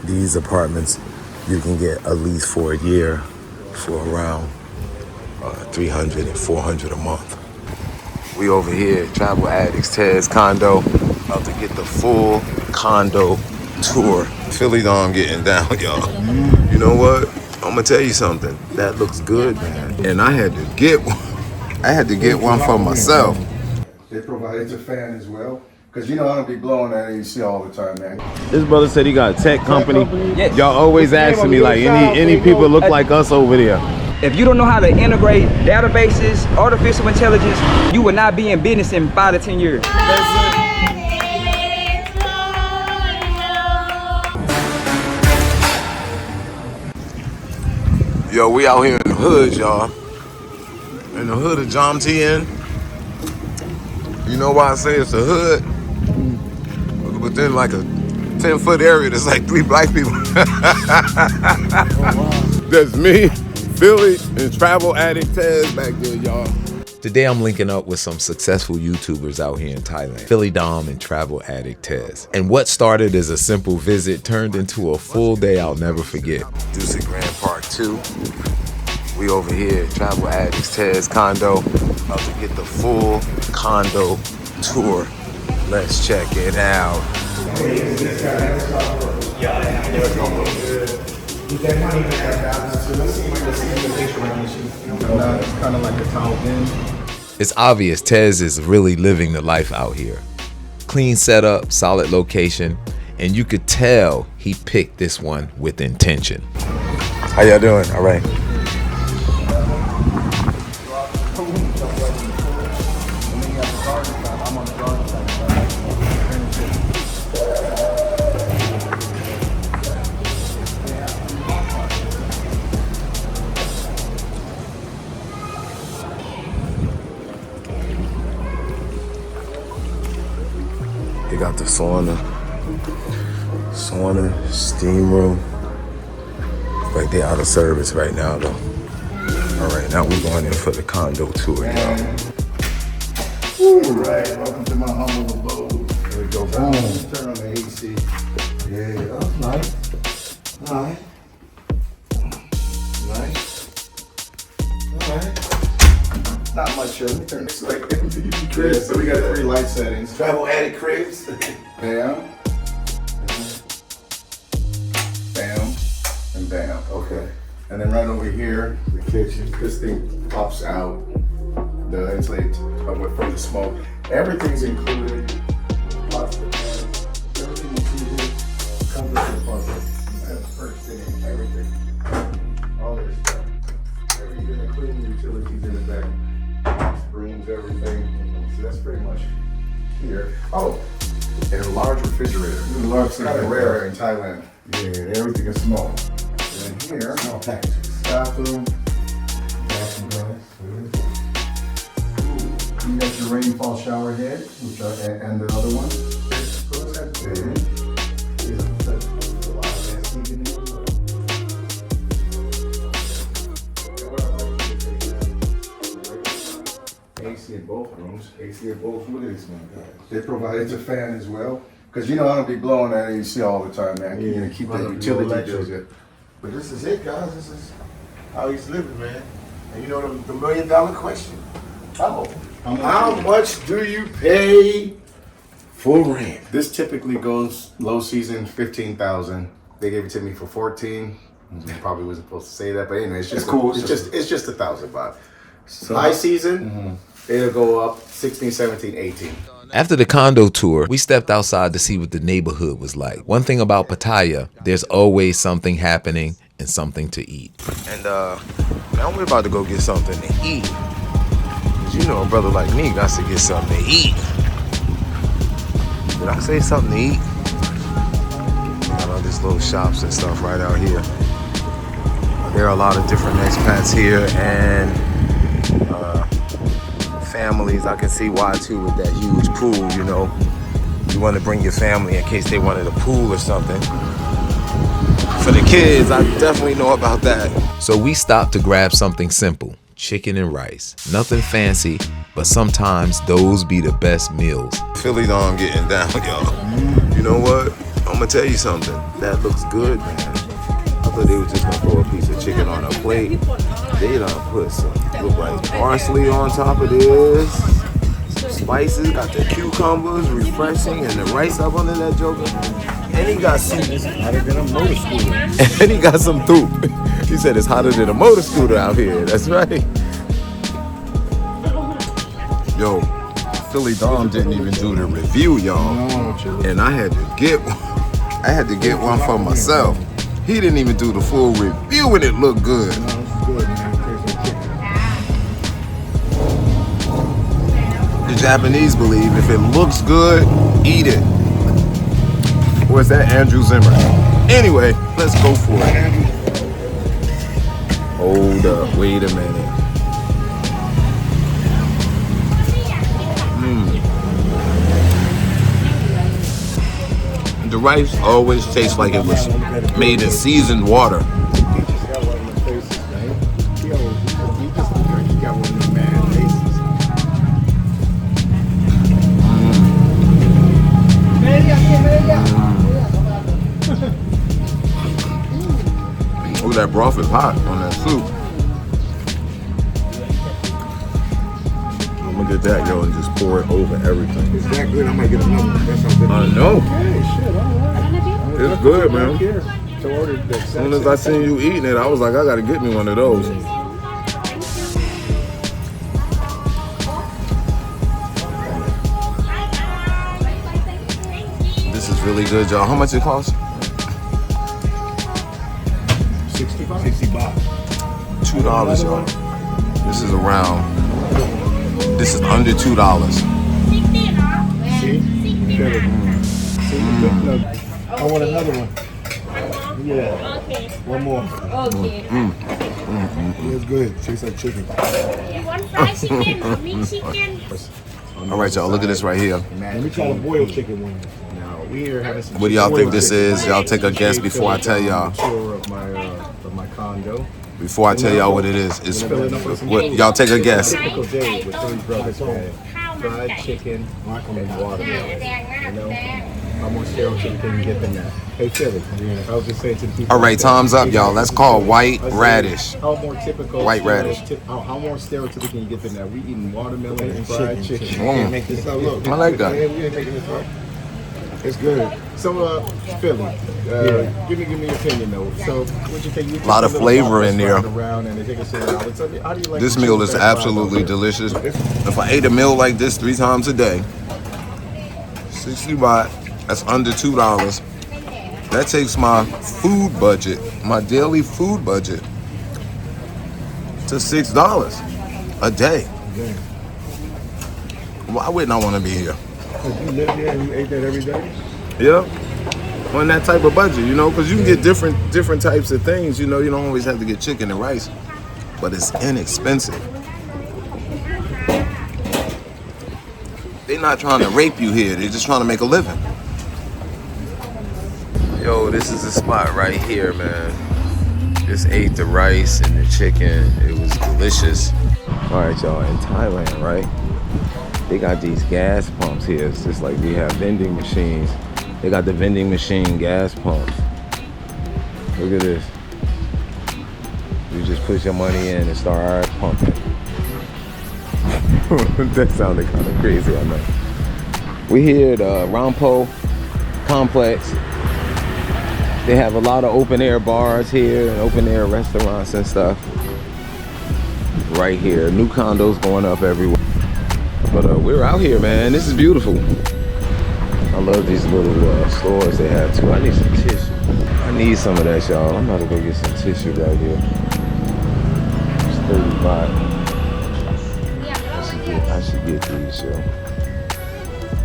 These apartments you can get a lease for a year for around $300 and $400 a month. We over here at Travel Addict's Ted's Condo, about to get the full condo tour. Philly Dom getting down, y'all. You know what? I'm gonna tell you something. That looks good, man. And I had to get one. I had to get one for myself. They provided a fan as well. Because you know I don't be blowing that AC all the time, man. This brother said he got a tech company. Yes. Y'all always asking me like any people look like us over there. If you don't know how to integrate databases, artificial intelligence, you will not be in business in 5 to 10 years. Yo, we out here in the hood, y'all. In the hood of John T.N. You know why I say it's a hood? Within like a 10-foot area, there's like 3 black people. That's me, Philly, and Travel Addict Tez back there, y'all. Today I'm linking up with some successful YouTubers out here in Thailand. Philly Dom and Travel Addict Tez. And what started as a simple visit turned into a full day I'll never forget. Juicy Grand Park 2. We over here at Travel Addict's Ted's Condo, about to get the full condo tour. Let's check it out. It's obvious Tez is really living the life out here. Clean setup, solid location, and you could tell he picked this one with intention. How y'all doing? All right. They got the sauna, steam room. Like they're out of service right now though. All right, now we're going in for the condo tour, y'all. All right, welcome to my humble abode. There we go, boom. Turn on the AC. Yeah, that's nice. All right. Nice. All right. Not much of it. It's like MTV cribs. So we got 3 light settings. Travel Addict cribs. Bam. Bam. And bam. Okay. And then right over here, the kitchen. This thing pops out. The insulate from the smoke. Everything's included. Lots of fans. Everything you see here comes with the budget. That's first thing. Everything. All this stuff. Everything, including utilities in the back. Rooms, everything. So that's pretty much here. Oh, and a large refrigerator. It's kind of rare in Thailand. Yeah, everything is small. And then here, small packages. Bathroom. Bathroom glass. You got your rainfall shower head, which and the other one. AC in both rooms. AC in both. What is this, man? They provided a fan as well. Because you know I don't be blowing that AC all the time, man. You know, keep that utility bills. But this is it, guys. This is how he's living, man. And you know the $1 million question? How much do you pay for rent? This typically goes low season 15,000. They gave it to me for 14. Probably wasn't supposed to say that, but anyway, it's just cool. It's just 1,000 baht. So high season, it'll go up 16, 17, 18. After the condo tour, we stepped outside to see what the neighborhood was like. One thing about Pattaya, there's always something happening and something to eat. And now we're about to go get something to eat. Cause you know a brother like me got to get something to eat. Did I say something to eat? Got all these little shops and stuff right out here. There are a lot of different expats here and families. I can see why too with that huge pool, you know. You want to bring your family in case they wanted a pool or something. For the kids, I definitely know about that. So we stopped to grab something simple, chicken and rice. Nothing fancy, but sometimes those be the best meals. Philly Dom getting down, y'all. You know what? I'm I'ma tell you something. That looks good, man. I thought they were just gonna throw a piece of chicken on a plate. They done put some, look like parsley on top of this. Some spices, got the cucumbers, refreshing, and the rice up under that joker. And he got some. It's hotter than a motor scooter. And he got some soup. He said it's hotter than a motor scooter out here. That's right. Yo, Philly Dom didn't even do the review, y'all. And I had to get one for myself. He didn't even do the full review and it looked good. The Japanese believe if it looks good, eat it. Or is that Andrew Zimmer? Anyway, let's go for it. Hold up, wait a minute. The rice always tastes like it was made in seasoned water. He just got one of the faces, man. He just got one of the mad faces. Oh, that broth is hot on that soup. I'm gonna get that, yo, and just pour it over everything. It's that good, I might get another one. That's how good. I know. Okay, shit, all right. It's good, man. To order the As soon as I seen you eating it, I was like, I gotta get me one of those. This is really good, y'all. How much it costs? 60 baht. $2, y'all. This is around. This is under $2. See? I want another one. Yeah. Okay. One more. Okay. It's good. Tastes like chicken. You want fried chicken or meat chicken? All right, y'all. Look at this right here. Let me try the boiled chicken one. Now we here having some. What do y'all think this is? Y'all take a guess before I tell y'all. Tour of my condo. Before I tell y'all what it is, it's what y'all take a guess. Typical day with Philly brothers had fried chicken and watermelon. You know, how more stereotypical can you get than that? Hey Philly, I was just saying to the people. All right, time's up, y'all. That's called white radish. How more typical? White radish. How more stereotypical can you get than that? We eating watermelon and fried chicken. Mm. This up, look. I like that. We ain't making this up. It's good. So, Philly, give me your opinion though. So, what you think? A lot of flavor in there. This meal is absolutely delicious. If I ate a meal like this 3 times a day, 60 baht, that's under $2. That takes my food budget, my daily food budget, to $6 a day. Why wouldn't I want to be here? You live here and you ate that every day? Yeah, on that type of budget, you know, because you can get different types of things. You know, you don't always have to get chicken and rice, but it's inexpensive. They're not trying to rape you here. They're just trying to make a living. Yo, this is the spot right here, man. Just ate the rice and the chicken. It was delicious. All right, y'all, in Thailand, right? They got these gas pumps here. It's just like we have vending machines. They got the vending machine gas pumps. Look at this. You just put your money in and start pumping. That sounded kind of crazy, I know. We here at Rampo Complex. They have a lot of open air bars here and open air restaurants and stuff. Right here. New condos going up everywhere. But we're out here, man. This is beautiful. I love these little stores they have too. I need some tissue. I need some of that, y'all. I'm about to go get some tissue right here. It's 30 baht. I should get these, yo.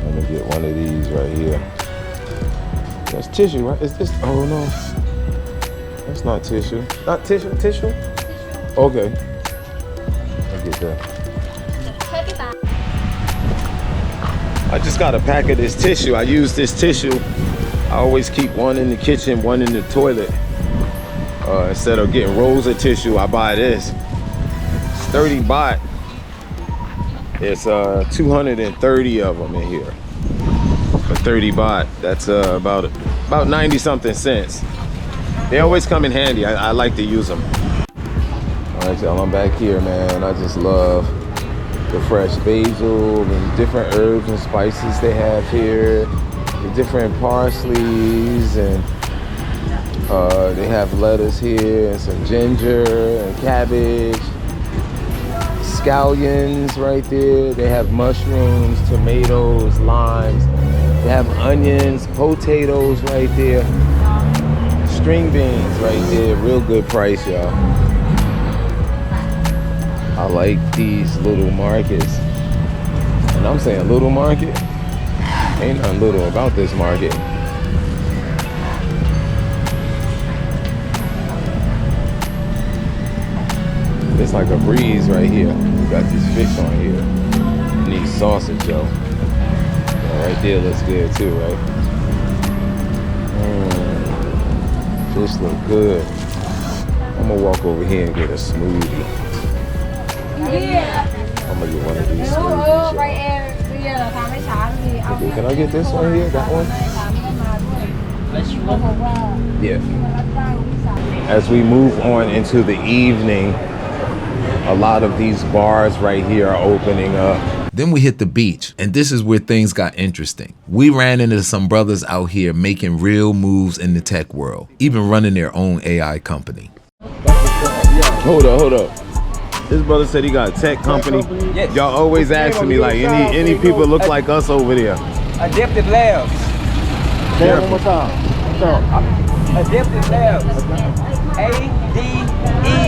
I'm gonna get one of these right here. That's tissue, right? Is this? Oh no, that's not tissue. Not tissue. Tissue? Okay. I get that. I just got a pack of this tissue. I use this tissue. I always keep one in the kitchen, one in the toilet. Instead of getting rolls of tissue, I buy this. It's 30 baht. It's 230 of them in here. For 30 baht, that's about About 90 something cents. They always come in handy. I like to use them. All right, y'all, I'm back here, man. I just love the fresh basil and different herbs and spices they have here. The different parsleys, and they have lettuce here and some ginger and cabbage. Scallions right there. They have mushrooms, tomatoes, limes. They have onions, potatoes right there. String beans right there. Real good price, y'all. I like these little markets. And I'm saying little market. Ain't nothing little about this market. It's like a breeze right here. We got these fish on here. And these sausage, yo. Right there looks good too, right? Fish look good. I'm gonna walk over here and get a smoothie. Yeah. I'm gonna get one of these smoothies. Okay, can I get this one here? That one? Yeah. As we move on into the evening, a lot of these bars right here are opening up. Then we hit the beach, and this is where things got interesting. We ran into some brothers out here making real moves in the tech world, even running their own AI company. Hold up. This brother said he got a tech company. Yes. Y'all always asking me, like, any people look like us over there? Addict Labs. Say it one more time. Addict Labs.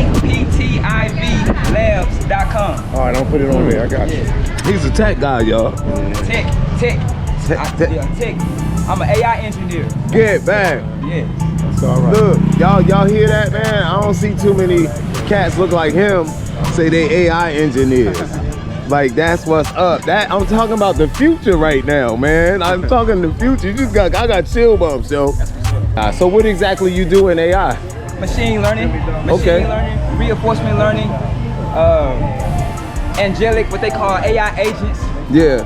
ADEPTIV labs.com. All right, don't put it on there. I got you. He's a tech guy, y'all. Tech. Yeah, tech. I'm an AI engineer. Get back. Yeah. That's all right. Look, y'all hear that, man? I don't see too many cats look like him say they AI engineers. Like, that's what's up. That I'm talking about the future right now, man. I'm talking the future. I got chill bumps, yo. So what exactly you do in AI? Machine learning. Okay. Learning, reinforcement learning, angelic, what they call AI agents. Yeah.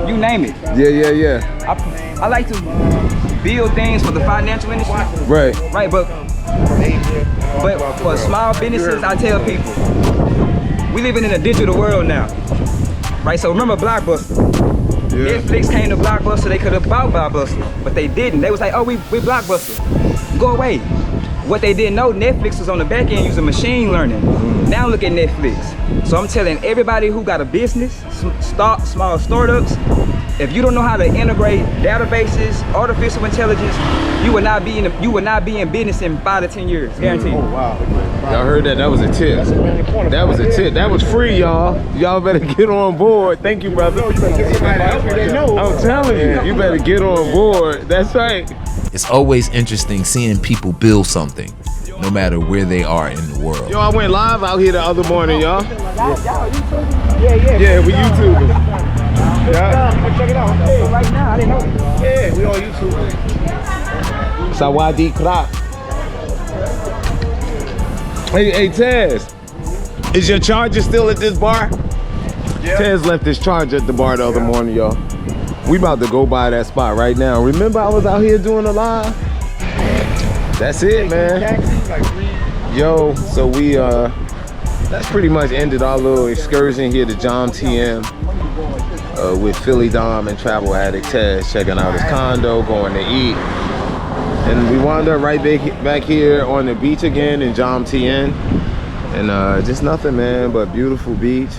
You name it. Yeah. I like to build things for the financial industry. Right. Right, but for small businesses, I tell people, we living in a digital world now. Right, so remember Blockbuster. Yeah. Netflix came to Blockbuster, they could have bought Blockbuster, but they didn't. They was like, oh, we Blockbuster. Go away. What they didn't know, Netflix was on the back end using machine learning. Now look at Netflix. So I'm telling everybody who got a business, small startups, if you don't know how to integrate databases, artificial intelligence, you will not be in business in 5 to 10 years, guaranteed. Oh wow. Y'all heard that? That was a tip. That was a tip. That was free, y'all. Y'all better get on board. Thank you, brother. I'm telling you, you better get on board. That's right. It's always interesting seeing people build something, no matter where they are in the world. Yo, I went live out here the other morning, y'all. Yeah, we YouTubers. Yeah. Check it out. So right now, I didn't know. Yeah, we on YouTube. Sawadi Krap. Hey, Tez. Is your charger still at this bar? Yeah. Tez left his charger at the bar the other morning, y'all. We about to go by that spot right now. Remember I was out here doing a live? That's it, man. Yo, so we that's pretty much ended our little excursion here to John TM with Philly Dom and Travel Addict Tez, checking out his condo, going to eat. And we wound up right back here on the beach again in John TN. And just nothing, man, but beautiful beach.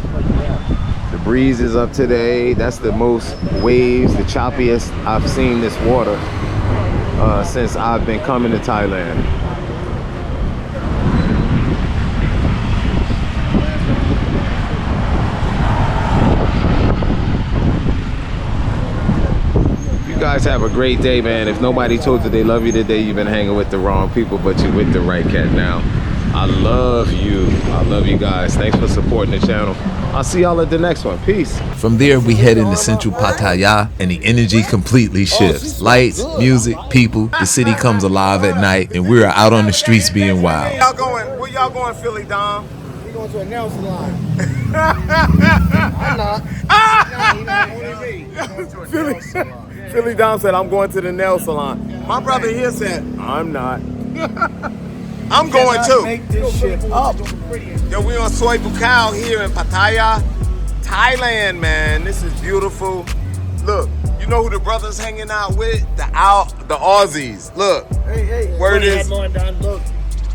The breeze is up today. That's the most waves, the choppiest I've seen this water since I've been coming to Thailand. You guys have a great day, man. If nobody told you they love you today, you've been hanging with the wrong people, but you're with the right cat now. I love you. I love you guys. Thanks for supporting the channel. I'll see y'all at the next one. Peace. From there, we head into Central Pattaya, and the energy completely shifts. Lights, music, people. The city comes alive at night, and we're out on the streets being wild. Where y'all going, Philly Dom? We going to a nail salon. I'm not. Only me. Going to a nail salon. Philly Dom said, I'm going to the nail salon. My brother here said, I'm not. I'm going too. Make this shit up. Yo, we on Soy Bukaw here in Pattaya, Thailand, man. This is beautiful. Look, you know who the brothers hanging out with? The Aussies. Look. Hey. Word is.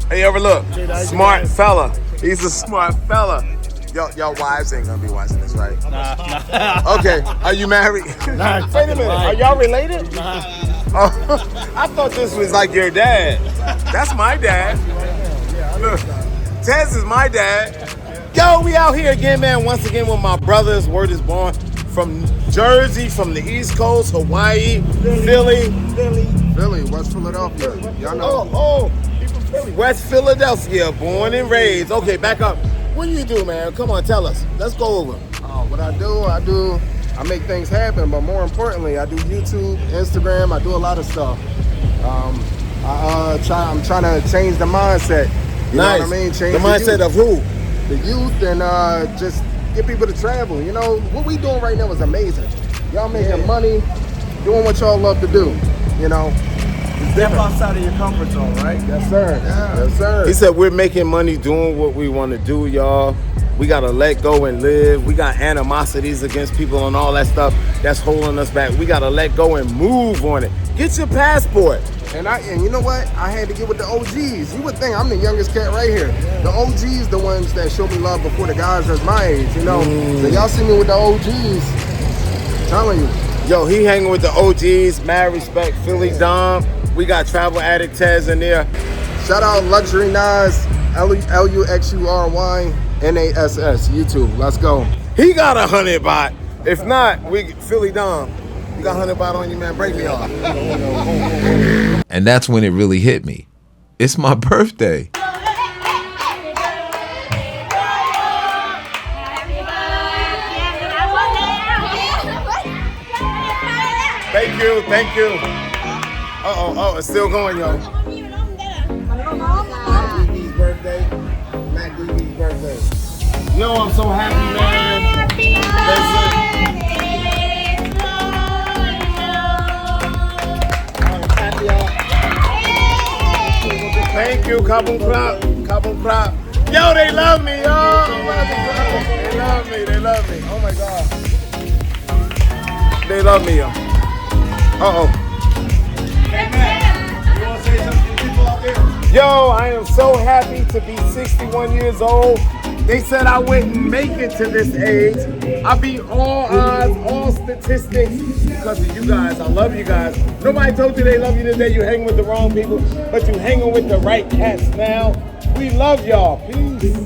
Hey, ever look? Smart fella. He's a smart fella. Y'all wives ain't gonna be watching this, right? Nah. Okay. Are you married? Nah, wait a minute. Are y'all related? Nah. Oh, I thought this was like your dad. That's my dad. Look, Tez is my dad. Yo, we out here again, man. Once again with my brothers. Word is born from Jersey, from the East Coast, Hawaii, Philly, West Philadelphia. Y'all know. Oh, people from Philly. West Philadelphia, born and raised. Okay, back up. What do you do, man? Come on, tell us. Let's go over. What I I make things happen, but more importantly, I do YouTube, Instagram, I do a lot of stuff. I'm trying to change the mindset. You know what I mean? Change the mindset of who? The youth, and just get people to travel. You know, what we doing right now is amazing. Y'all making money, doing what y'all love to do, you know. Step outside of your comfort zone, right? Yes, sir. Yeah. Yes, sir. He said we're making money doing what we want to do, y'all. We got to let go and live. We got animosities against people and all that stuff that's holding us back. We got to let go and move on it. Get your passport. And you know what? I had to get with the OGs. You would think I'm the youngest cat right here. The OGs, the ones that show me love before the guys that's my age, you know. So y'all see me with the OGs. I'm telling you. Yo, he hanging with the OGs. Mad respect, Philly Dom. We got Travel Addict Tez in there. Shout out Luxury Nas, LUXURYNASS, YouTube. Let's go. He got 100 baht. If not, Philly Dom. You got 100 baht on you, man. Break me off. And that's when it really hit me. It's my birthday. Thank you. Oh, it's still going, yo. DB's birthday. Matt DB's birthday. Yo, I'm so happy, man. Thank you, Kabum Krap. Yo, they love me, yo. They love me. Oh my God. They love me, yo. Uh-oh. Hey, man, you want to say something to people out there? Yo, I am so happy to be 61 years old. They said I wouldn't make it to this age. I beat all odds, all statistics because of you guys. I love you guys. Nobody told you they love you today. You hang with the wrong people, but you hanging with the right cats now. We love y'all. Peace.